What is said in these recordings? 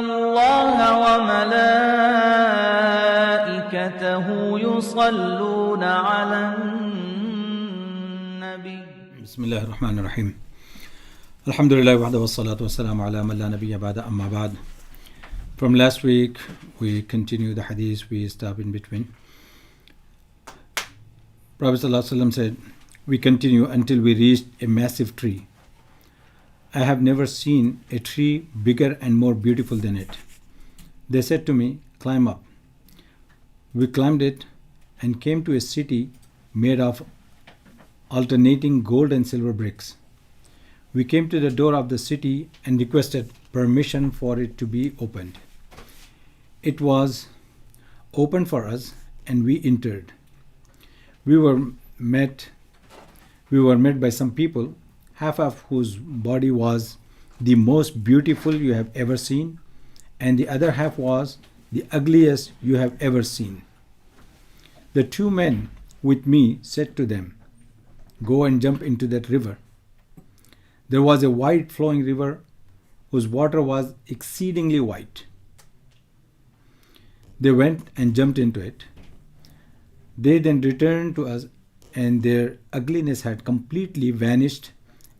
الله وملائكته يصلون على النبي بسم الله الرحمن الرحيم الحمد لله وحده والصلاة والسلام على من لا نبي بعد أما بعد. From last week we continue the hadith, we stop in between. Prophet ﷺ said, we continue until we reached a massive tree. I have never seen a tree bigger and more beautiful than it. They said to me, climb up. We climbed it and came to a city made of alternating gold and silver bricks. We came to the door of the city and requested permission for it to be opened. It was opened for us and we entered. We were met by some people, half of whose body was the most beautiful you have ever seen, and the other half was the ugliest you have ever seen. The two men with me said to them, go and jump into that river. There was a wide flowing river whose water was exceedingly white. They went and jumped into it. They then returned to us, and their ugliness had completely vanished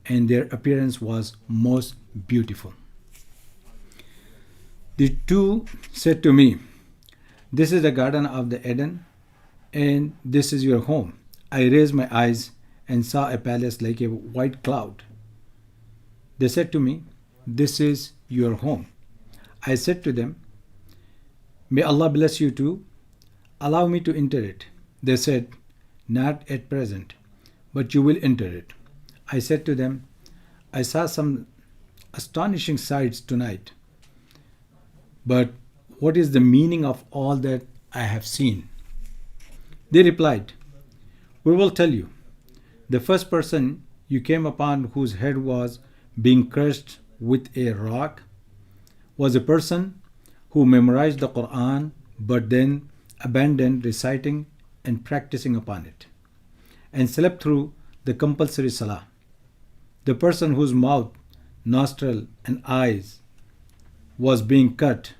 and their appearance was most beautiful. The two said to me, this is the garden of the Eden and this is your home. I raised my eyes and saw a palace like a white cloud. They said to me, this is your home. I said to them, may Allah bless you too. Allow me to enter it. They said, not at present, but you will enter it. I said to them, I saw some astonishing sights tonight, but what is the meaning of all that I have seen? They replied, we will tell you. The first person you came upon whose head was being crushed with a rock was a person who memorized the Quran but then abandoned reciting and practicing upon it, and slept through the compulsory salah. The person whose mouth, nostril, and eyes was being cut,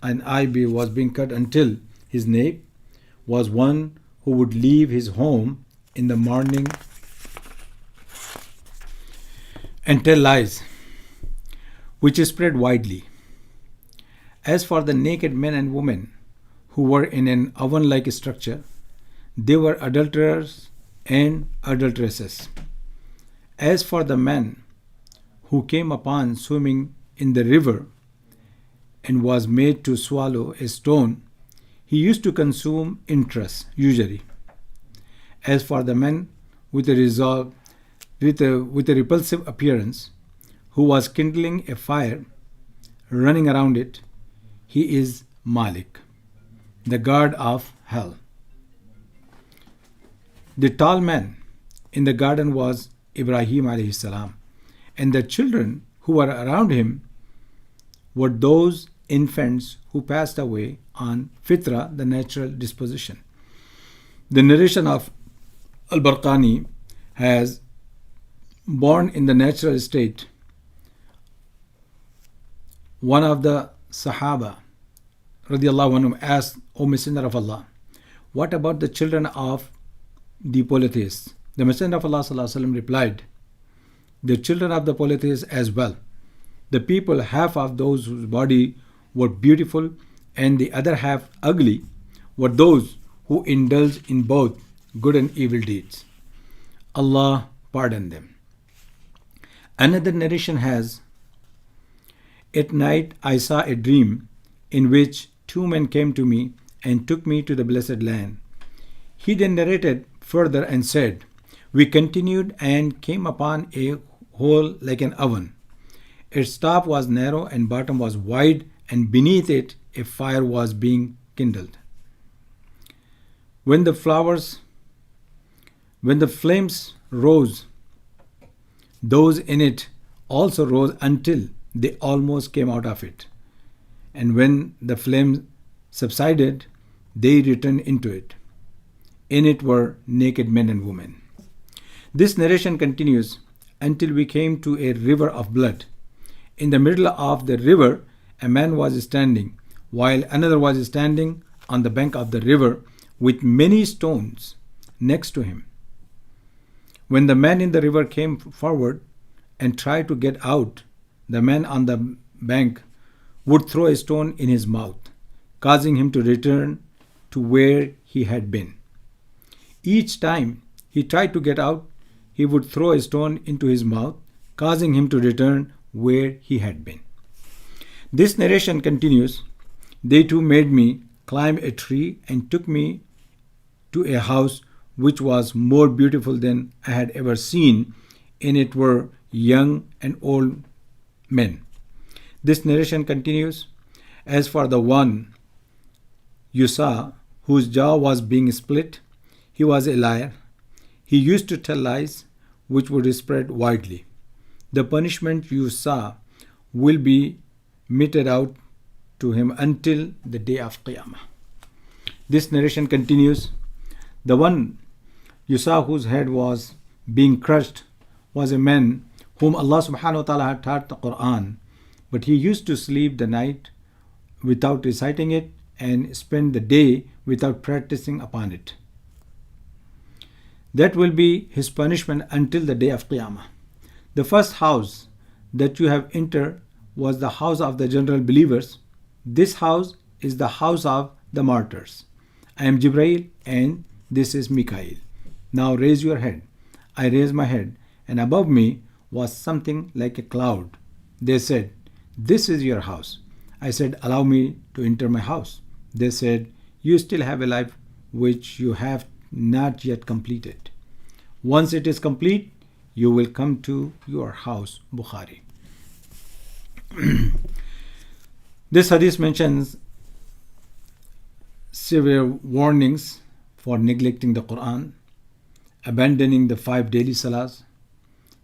until his nape, was one who would leave his home in the morning and tell lies, which is spread widely. As for the naked men and women who were in an oven-like structure, they were adulterers and adulteresses. As for the man who came upon swimming in the river and was made to swallow a stone, he used to consume interest, usury. As for the man with a repulsive appearance, who was kindling a fire, running around it, he is Malik, the guard of hell. The tall man in the garden was Ibrahim alayhi salam, and the children who were around him were those infants who passed away on fitra, the natural disposition. The narration of Al-Barqani has born in the natural state. One of the Sahaba radiallahu anhum asked, O Messenger of Allah, what about the children of the polytheists? The Messenger of Allah sallallahu alaihi wasallam replied, the children of the polytheists as well. The people, half of those whose body were beautiful and the other half ugly, were those who indulged in both good and evil deeds. Allah pardon them. Another narration has, at night I saw a dream in which two men came to me and took me to the blessed land. He then narrated further and said, we continued and came upon a hole like an oven. Its top was narrow and bottom was wide, and beneath it a fire was being kindled. When the flames rose, those in it also rose until they almost came out of it. And when the flames subsided, they returned into it. In it were naked men and women. This narration continues until we came to a river of blood. In the middle of the river, a man was standing, while another was standing on the bank of the river with many stones next to him. When the man in the river came forward and tried to get out, the man on the bank would throw a stone in his mouth, causing him to return to where he had been. Each time he tried to get out, he would throw a stone into his mouth, causing him to return where he had been. This narration continues. They too made me climb a tree and took me to a house which was more beautiful than I had ever seen. In it were young and old men. This narration continues. As for the one you saw, whose jaw was being split, he was a liar. He used to tell lies which would spread widely. The punishment you saw will be meted out to him until the day of Qiyamah. This narration continues. The one you saw whose head was being crushed was a man whom Allah subhanahu wa ta'ala had taught the Quran, but he used to sleep the night without reciting it and spend the day without practicing upon it. That will be his punishment until the day of Qiyamah. The first house that you have entered was the house of the general believers. This house is the house of the martyrs. I am Jibreel and this is Mikael. Now raise your head. I raised my head, and above me was something like a cloud. They said, this is your house. I said, allow me to enter my house. They said, you still have a life which you have not yet completed. Once it is complete, you will come to your house. Bukhari. This hadith mentions severe warnings for neglecting the Quran, abandoning the 5 daily salahs,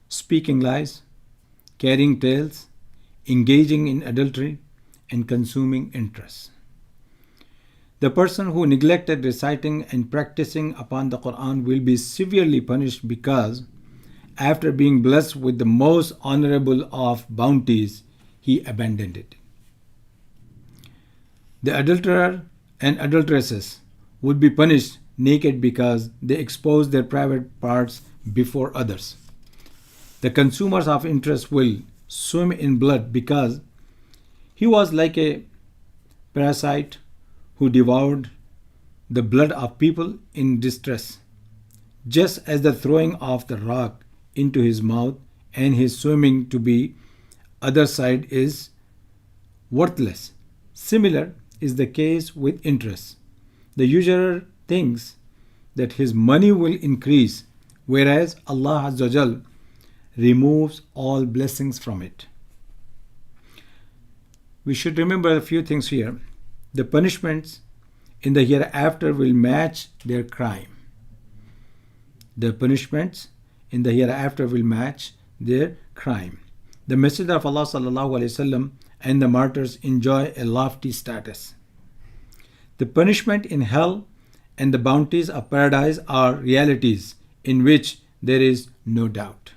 speaking lies, carrying tales, engaging in adultery, and consuming interest. The person who neglected reciting and practicing upon the Quran will be severely punished because, after being blessed with the most honorable of bounties, he abandoned it. The adulterer and adulteresses would be punished naked because they exposed their private parts before others. The consumers of interest will swim in blood because he was like a parasite who devoured the blood of people in distress, just as the throwing of the rock into his mouth and his swimming to the other side is worthless. Similar is the case with interest. The usurer thinks that his money will increase, whereas Allah Azza wa Jal removes all blessings from it. We should remember a few things here. The punishments in the hereafter will match their crime. The punishments in the hereafter will match their crime. The Messenger of Allah sallallahu alaihi wasallam and the martyrs enjoy a lofty status. The punishment in hell and the bounties of paradise are realities in which there is no doubt.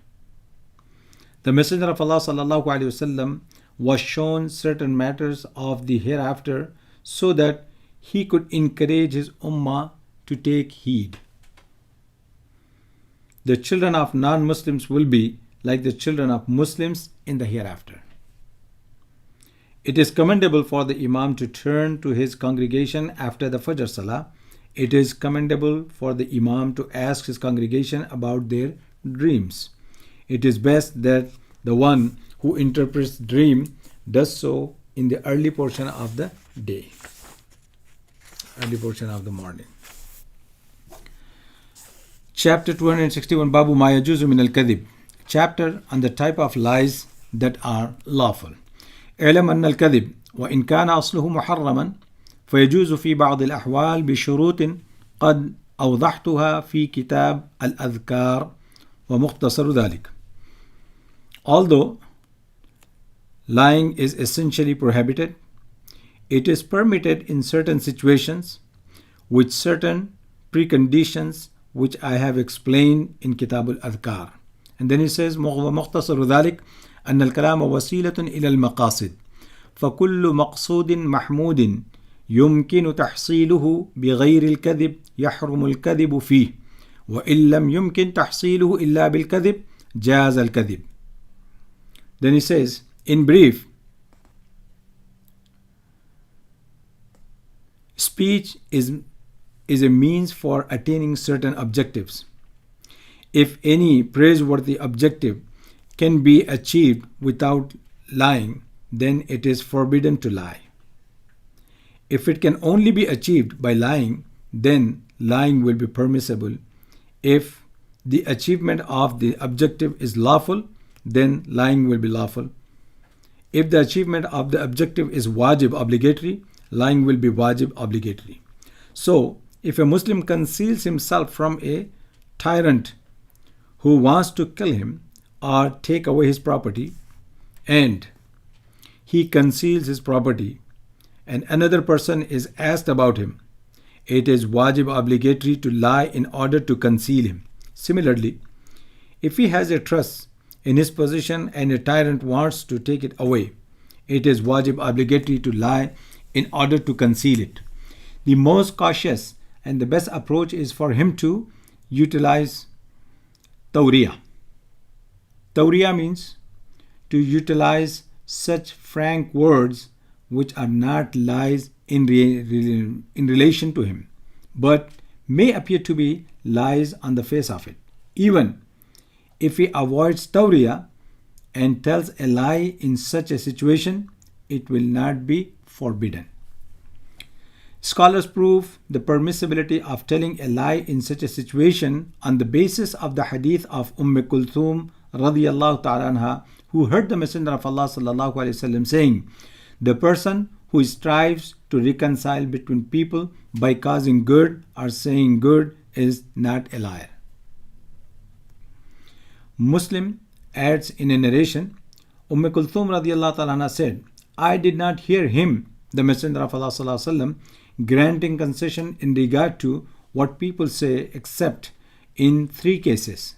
The Messenger of Allah sallallahu alaihi wasallam was shown certain matters of the hereafter so that he could encourage his ummah to take heed. The children of non-Muslims will be like the children of Muslims in the hereafter. It is commendable for the Imam to turn to his congregation after the Fajr Salah. It is commendable for the Imam to ask his congregation about their dreams. It is best that the one who interprets dream does so in the early portion of the day, early portion of the morning. Chapter 261, Babu Ma Yajuzu min al-Kadhib. Chapter on the type of lies that are lawful. اعلم أن الكذب وإن كان أصله محرما فيجوز في بعض الأحوال بشروط قد أوضحتها في كتاب الأذكار ومختصر ذلك. Although lying is essentially prohibited, it is permitted in certain situations with certain preconditions which I have explained in Kitab al-Adhkar. And then he says, ومختصر ذلك أن الكلام وسيلة إلى المقاصد فَكُلُّ مَقْصُودٍ مَحْمُودٍ يُمْكِنُ تَحْصِيلُهُ بِغَيْرِ الْكَذِبِ يَحْرُمُ الْكَذِبُ فِيهِ وَإِن لَمْ يُمْكِنْ تَحْصِيلُهُ إِلَّا بِالْكَذِبِ جَازَ الْكَذِبُ. Then he says, in brief, speech is a means for attaining certain objectives. If any praiseworthy objective can be achieved without lying, then it is forbidden to lie. If it can only be achieved by lying, then lying will be permissible. If the achievement of the objective is lawful, then lying will be lawful. If the achievement of the objective is wajib, obligatory, lying will be wajib, obligatory. So, if a Muslim conceals himself from a tyrant who wants to kill him or take away his property, and he conceals his property, and another person is asked about him, it is wajib, obligatory to lie in order to conceal him. Similarly, if he has a trust in his possession and a tyrant wants to take it away, it is wajib, obligatory to lie in order to conceal it. The most cautious and the best approach is for him to utilize tawriya. Tawriya means to utilize such frank words which are not lies in relation to him, but may appear to be lies on the face of it. Even if he avoids tawriya and tells a lie in such a situation, it will not be forbidden. Scholars prove the permissibility of telling a lie in such a situation on the basis of the hadith of Kulthum radiyallahu ta'ala anha, who heard the Messenger of Allah sallallahu alaihi wasallam saying, the person who strives to reconcile between people by causing good or saying good is not a liar. Muslim adds in a narration, Kulthum radiyallahu ta'ala anha said, I did not hear him, the Messenger of Allah sallallahu alaihi wasallam, granting concession in regard to what people say except in three cases,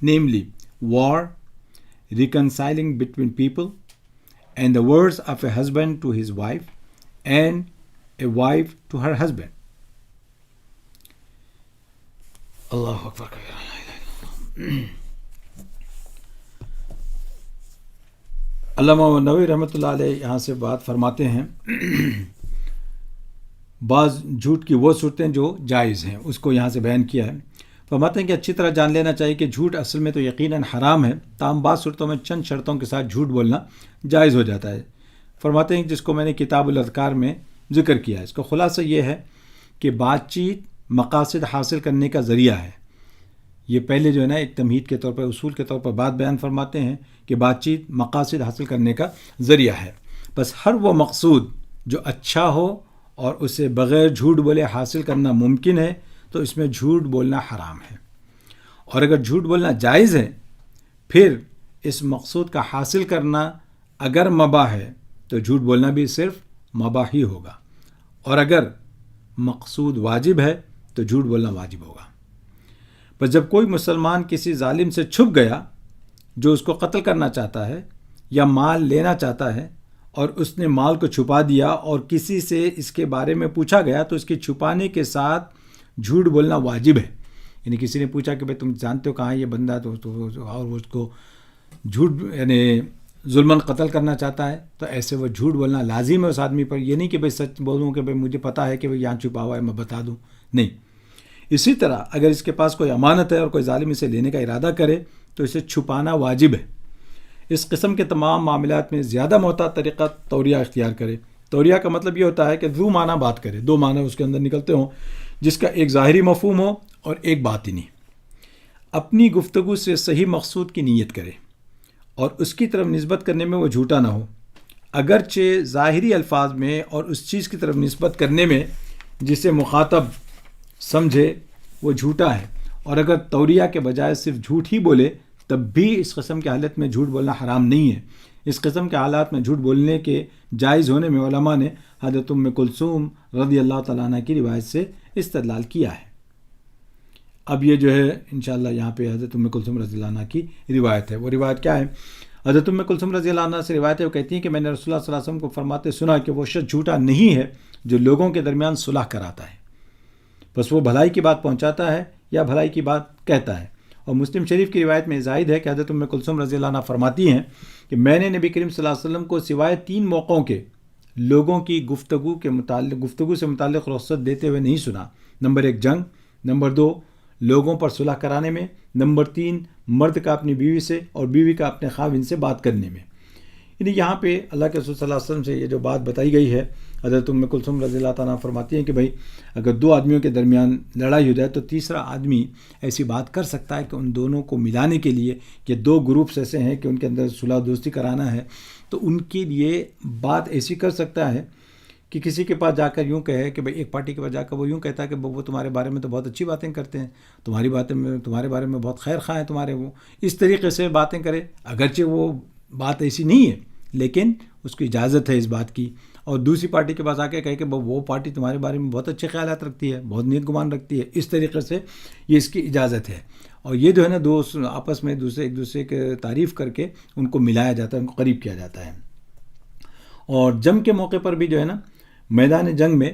namely war, reconciling between people, and the words of a husband to his wife and a wife to her husband. Allahu Akbar. علامہ نووی رحمۃ اللہ علیہ یہاں سے بات فرماتے ہیں، بعض جھوٹ کی وہ صورتیں جو جائز ہیں اس کو یہاں سے بیان کیا ہے. فرماتے ہیں کہ اچھی طرح جان لینا چاہیے کہ جھوٹ اصل میں تو یقیناً حرام ہے، تاہم بعض صورتوں میں چند شرطوں کے ساتھ جھوٹ بولنا جائز ہو جاتا ہے. فرماتے ہیں جس کو میں نے کتاب الاذکار میں ذکر کیا ہے، اس کا خلاصہ یہ ہے کہ بات چیت مقاصد حاصل کرنے کا ذریعہ ہے. یہ پہلے جو ہے نا ایک تمہید کے طور پر، اصول کے طور پر بات بیان فرماتے ہیں کہ بات چیت مقاصد حاصل کرنے کا ذریعہ ہے. بس ہر وہ مقصود جو اچھا ہو اور اسے بغیر جھوٹ بولے حاصل کرنا ممکن ہے تو اس میں جھوٹ بولنا حرام ہے. اور اگر جھوٹ بولنا جائز ہے، پھر اس مقصود کا حاصل کرنا اگر مباح ہے تو جھوٹ بولنا بھی صرف مباح ہی ہوگا، اور اگر مقصود واجب ہے تو جھوٹ بولنا واجب ہوگا. بس جب کوئی مسلمان کسی ظالم سے چھپ گیا جو اس کو قتل کرنا چاہتا ہے یا مال لینا چاہتا ہے، اور اس نے مال کو چھپا دیا اور کسی سے اس کے بارے میں پوچھا گیا، تو اس کے چھپانے کے ساتھ جھوٹ بولنا واجب ہے. یعنی کسی نے پوچھا کہ بھائی تم جانتے ہو کہاں یہ بندہ، اور وہ اس کو جھوٹ یعنی ظلماً قتل کرنا چاہتا ہے، تو ایسے وہ جھوٹ بولنا لازم ہے اس آدمی پر. یہ نہیں کہ بھائی سچ بولوں کہ بھائی مجھے پتہ ہے کہ بھائی یہاں چھپا ہوا ہے میں بتا دوں، نہیں. اسی طرح اگر اس کے پاس کوئی امانت ہے اور کوئی ظالم اسے لینے کا ارادہ کرے تو اسے چھپانا واجب ہے. اس قسم کے تمام معاملات میں زیادہ محتاط طریقہ توریہ اختیار کرے. توریہ کا مطلب یہ ہوتا ہے کہ دو معنی بات کرے، دو معنی اس کے اندر نکلتے ہوں، جس کا ایک ظاہری مفہوم ہو اور ایک باطنی. اپنی گفتگو سے صحیح مقصود کی نیت کرے اور اس کی طرف نسبت کرنے میں وہ جھوٹا نہ ہو، اگرچہ ظاہری الفاظ میں اور اس چیز کی طرف نسبت کرنے میں جسے مخاطب سمجھے وہ جھوٹا ہے. اور اگر توریہ کے بجائے صرف جھوٹ ہی بولے تب بھی اس قسم کی حالت میں جھوٹ بولنا حرام نہیں ہے. اس قسم کے حالات میں جھوٹ بولنے کے جائز ہونے میں علماء نے حضرت کلثوم رضی اللہ تعالیٰ عنہ کی روایت سے استدلال کیا ہے. اب یہ جو ہے انشاءاللہ یہاں پہ حضرت کلثوم رضی اللہ عنہ کی روایت ہے. وہ روایت کیا ہے؟ حضرت ام کلثوم رضی اللہ عنہ سے روایت ہے، وہ کہتی ہیں کہ میں نے رسول اللہ صلی اللہ علیہ وسلم کو فرماتے سنا کہ وہ شخص جھوٹا نہیں ہے جو لوگوں کے درمیان صلح کراتا ہے، بس وہ بھلائی کی بات پہنچاتا ہے یا بھلائی کی بات کہتا ہے۔ اور مسلم شریف کی روایت میں زائد ہے کہ حضرت ام کلثوم رضی اللہ عنہ فرماتی ہیں کہ میں نے نبی کریم صلی اللہ علیہ وسلم کو سوائے 3 موقعوں کے لوگوں کی گفتگو سے متعلق رخصت دیتے ہوئے نہیں سنا۔ نمبر 1 جنگ، نمبر 2 لوگوں پر صلح کرانے میں، نمبر 3 مرد کا اپنی بیوی سے اور بیوی کا اپنے خاوند سے بات کرنے میں۔ یعنی یہاں پہ اللہ کے رسول صلی اللہ علیہ وسلم سے یہ جو بات بتائی گئی ہے، حضرت ام کلثوم رضی اللہ تعالیٰ فرماتی ہیں کہ بھائی اگر 2 آدمیوں کے درمیان لڑائی ہو جائے تو تیسرا آدمی ایسی بات کر سکتا ہے کہ ان دونوں کو ملانے کے لیے، کہ 2 گروپس ایسے ہیں کہ ان کے اندر صلح دوستی کرانا ہے، تو ان کے لیے بات ایسی کر سکتا ہے کہ کسی کے پاس جا کر یوں کہے کہ بھائی ایک پارٹی کے پاس جا کر وہ یوں کہتا ہے کہ وہ تمہارے بارے میں تو بہت اچھی باتیں کرتے ہیں، تمہارے بارے میں بہت خیر خواہ ہیں تمہارے، وہ اس طریقے سے باتیں کرے، اگرچہ وہ بات ایسی نہیں ہے لیکن اس کی اجازت ہے اس بات کی۔ اور دوسری پارٹی کے پاس آ کے کہے کہ وہ پارٹی تمہارے بارے میں بہت اچھے خیالات رکھتی ہے، بہت نیک گمان رکھتی ہے، اس طریقے سے یہ اس کی اجازت ہے۔ اور یہ جو ہے نا دوست آپس میں ایک دوسرے کی تعریف کر کے ان کو ملایا جاتا ہے، ان کو قریب کیا جاتا ہے۔ اور جنگ کے موقع پر بھی جو ہے نا میدان جنگ میں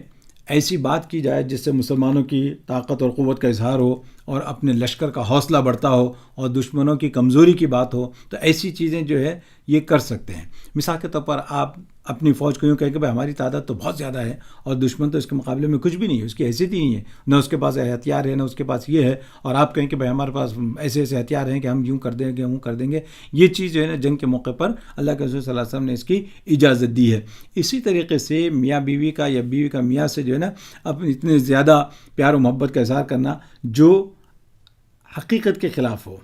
ایسی بات کی جائے جس سے مسلمانوں کی طاقت اور قوت کا اظہار ہو اور اپنے لشکر کا حوصلہ بڑھتا ہو اور دشمنوں کی کمزوری کی بات ہو، تو ایسی چیزیں جو ہے یہ کر سکتے ہیں۔ مثال کے طور پر آپ اپنی فوج کو یوں کہیں کہ بھائی ہماری تعداد تو بہت زیادہ ہے اور دشمن تو اس کے مقابلے میں کچھ بھی نہیں ہے، اس کی حیثیت ہی نہیں ہے، نہ اس کے پاس ہتھیار ہے نہ اس کے پاس یہ ہے، اور آپ کہیں کہ بھائی ہمارے پاس ایسے ایسے ہتھیار ہیں کہ ہم یوں کر دیں گے یوں کر دیں گے، یہ چیز جو ہے نا جنگ کے موقع پر اللہ کے رسول صلی اللہ علیہ وسلم نے اس کی اجازت دی ہے۔ اسی طریقے سے میاں بیوی کا یا بیوی کا میاں سے جو ہے نا اب اتنے زیادہ پیار و محبت کا اظہار کرنا جو حقیقت کے خلاف ہو،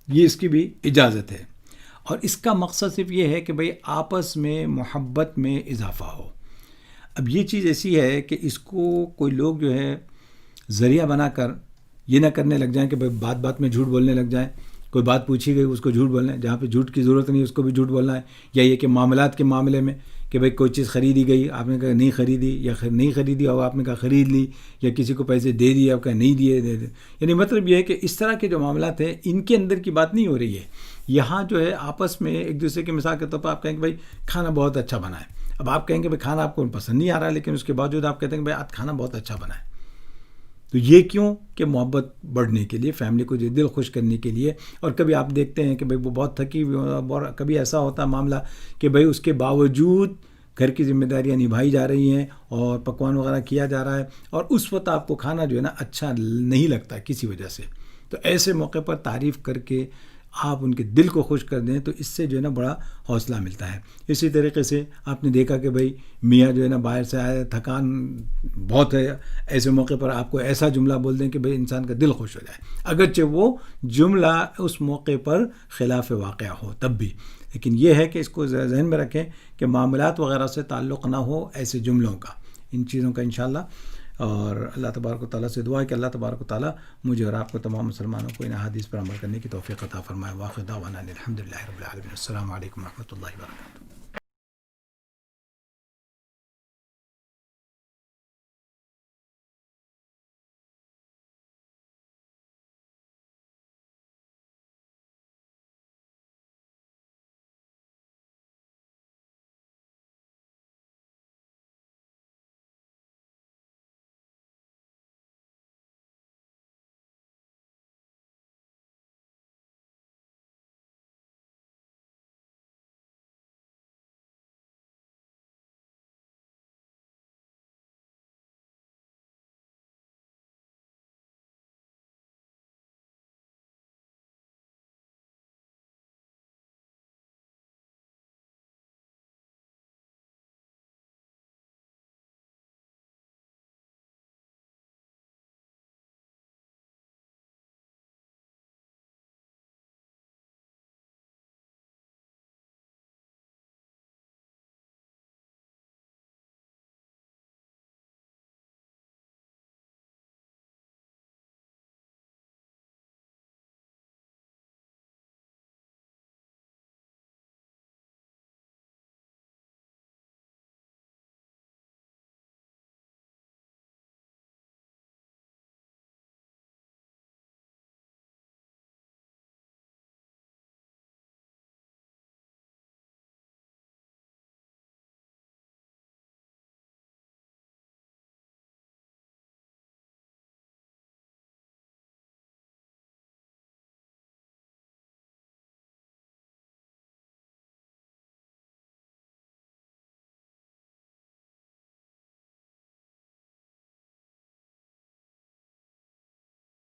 یہ اس کی بھی اجازت ہے۔ اور اس کا مقصد صرف یہ ہے کہ بھئی آپس میں محبت میں اضافہ ہو۔ اب یہ چیز ایسی ہے کہ اس کو کوئی لوگ جو ہے ذریعہ بنا کر یہ نہ کرنے لگ جائیں کہ بھئی بات بات میں جھوٹ بولنے لگ جائیں، کوئی بات پوچھی گئی اس کو جھوٹ بولنا ہے، جہاں پہ جھوٹ کی ضرورت نہیں اس کو بھی جھوٹ بولنا ہے، یا یہ کہ معاملات کے معاملے میں کہ بھئی کوئی چیز خریدی گئی آپ نے کہا نہیں خریدی، یا نہیں خریدی اور آپ نے کہا خرید لی، یا کسی کو پیسے دے دیے آپ کہا نہیں دیے دے دے، یعنی مطلب یہ ہے کہ اس طرح کے جو معاملات ہیں ان کے اندر کی بات نہیں ہو رہی ہے۔ یہاں جو ہے آپس میں ایک دوسرے کی مثال کے طور پر آپ کہیں کہ بھائی کھانا بہت اچھا بنا ہے، اب آپ کہیں کہ بھائی کھانا آپ کو پسند نہیں آ رہا ہے لیکن اس کے باوجود آپ کہتے ہیں کہ بھائی آج کھانا بہت اچھا بنا ہے، تو یہ کیوں کہ محبت بڑھنے کے لیے، فیملی کو جو دل خوش کرنے کے لیے۔ اور کبھی آپ دیکھتے ہیں کہ بھئی وہ بہت تھکی ہوئی اور کبھی ایسا ہوتا ہے معاملہ کہ بھئی اس کے باوجود گھر کی ذمہ داریاں نبھائی جا رہی ہیں اور پکوان وغیرہ کیا جا رہا ہے، اور اس وقت آپ کو کھانا جو ہے نا اچھا نہیں لگتا کسی وجہ سے، تو ایسے موقع پر تعریف کر کے آپ ان کے دل کو خوش کر دیں تو اس سے جو ہے نا بڑا حوصلہ ملتا ہے۔ اسی طریقے سے آپ نے دیکھا کہ بھئی میاں جو ہے نا باہر سے آئے تھکان بہت ہے، ایسے موقع پر آپ کو ایسا جملہ بول دیں کہ بھئی انسان کا دل خوش ہو جائے، اگرچہ وہ جملہ اس موقع پر خلاف واقعہ ہو تب بھی، لیکن یہ ہے کہ اس کو ذہن میں رکھیں کہ معاملات وغیرہ سے تعلق نہ ہو ایسے جملوں کا، ان چیزوں کا انشاءاللہ۔ اور اللہ تبارک و تعالیٰ سے دعا ہے کہ اللہ تبارک و تعالیٰ مجھے اور آپ کو تمام مسلمانوں کو ان احادیث پر عمل کرنے کی توفیق عطا فرمائے۔ واخر دعوانا الحمدللہ رب العالمین۔ السلام علیکم و رحمۃ اللہ وبرکاتہ۔